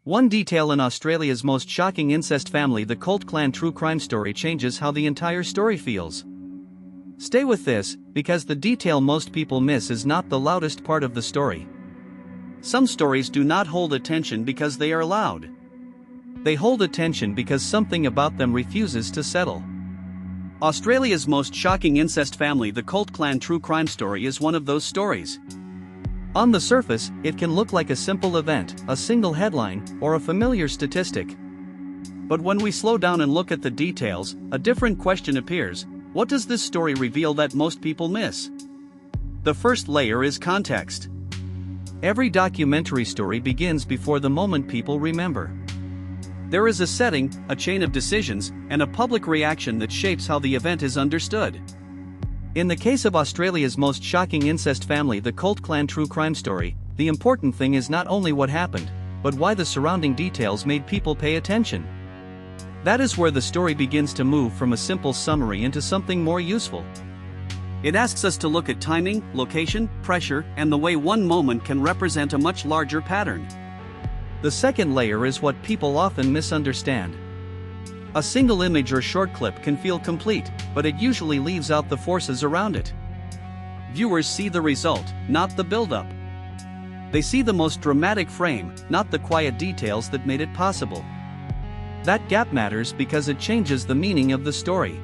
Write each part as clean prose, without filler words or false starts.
One detail in Australia's most shocking incest family, the Colt Clan true crime story, changes how the entire story feels. Stay with this, because the detail most people miss is not the loudest part of the story. Some stories do not hold attention because they are loud. They hold attention because something about them refuses to settle. Australia's most shocking incest family, the Colt Clan true crime story, is one of those stories. On the surface, it can look like a simple event, a single headline, or a familiar statistic. But when we slow down and look at the details, a different question appears. What does this story reveal that most people miss? The first layer is context. Every documentary story begins before the moment people remember. There is a setting, a chain of decisions, and a public reaction that shapes how the event is understood. In the case of Australia's most shocking incest family, the Colt Clan true crime story, the important thing is not only what happened, but why the surrounding details made people pay attention. That is where the story begins to move from a simple summary into something more useful. It asks us to look at timing, location, pressure, and the way one moment can represent a much larger pattern. The second layer is what people often misunderstand. A single image or short clip can feel complete, but it usually leaves out the forces around it. Viewers see the result, not the build-up. They see the most dramatic frame, not the quiet details that made it possible. That gap matters because it changes the meaning of the story.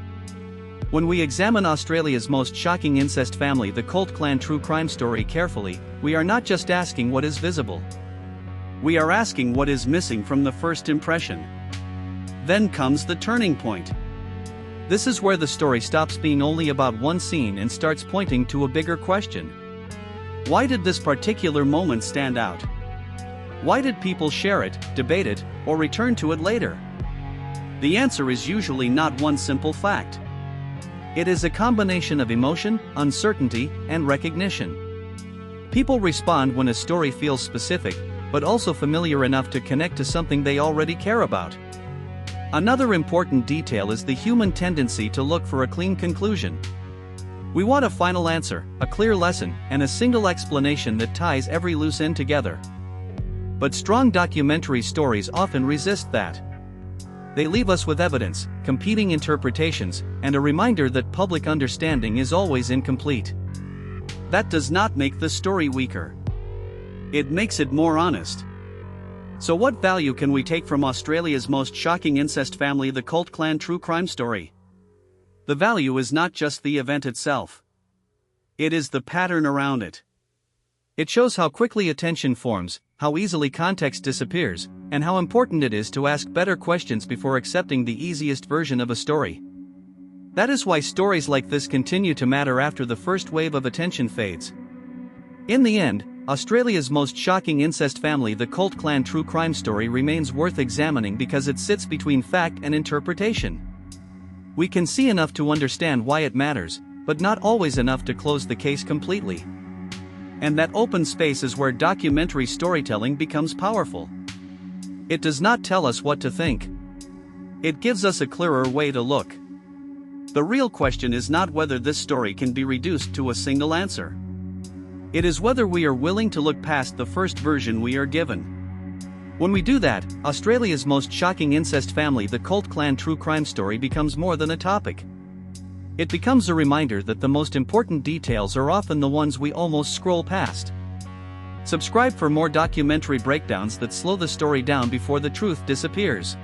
When we examine Australia's most shocking incest family, the Colt Clan true crime story, carefully, we are not just asking what is visible. We are asking what is missing from the first impression. Then comes the turning point. This is where the story stops being only about one scene and starts pointing to a bigger question. Why did this particular moment stand out? Why did people share it, debate it, or return to it later? The answer is usually not one simple fact. It is a combination of emotion, uncertainty, and recognition. People respond when a story feels specific, but also familiar enough to connect to something they already care about. Another important detail is the human tendency to look for a clean conclusion. We want a final answer, a clear lesson, and a single explanation that ties every loose end together. But strong documentary stories often resist that. They leave us with evidence, competing interpretations, and a reminder that public understanding is always incomplete. That does not make the story weaker. It makes it more honest. So what value can we take from Australia's most shocking incest family, the Colt Clan true crime story? The value is not just the event itself. It is the pattern around it. It shows how quickly attention forms, how easily context disappears, and how important it is to ask better questions before accepting the easiest version of a story. That is why stories like this continue to matter after the first wave of attention fades. In the end, Australia's most shocking incest family, the Colt Clan true crime story, remains worth examining because it sits between fact and interpretation. We can see enough to understand why it matters, but not always enough to close the case completely. And that open space is where documentary storytelling becomes powerful. It does not tell us what to think. It gives us a clearer way to look. The real question is not whether this story can be reduced to a single answer. It is whether we are willing to look past the first version we are given. When we do that, Australia's most shocking incest family, the Colt Clan true crime story, becomes more than a topic. It becomes a reminder that the most important details are often the ones we almost scroll past. Subscribe for more documentary breakdowns that slow the story down before the truth disappears.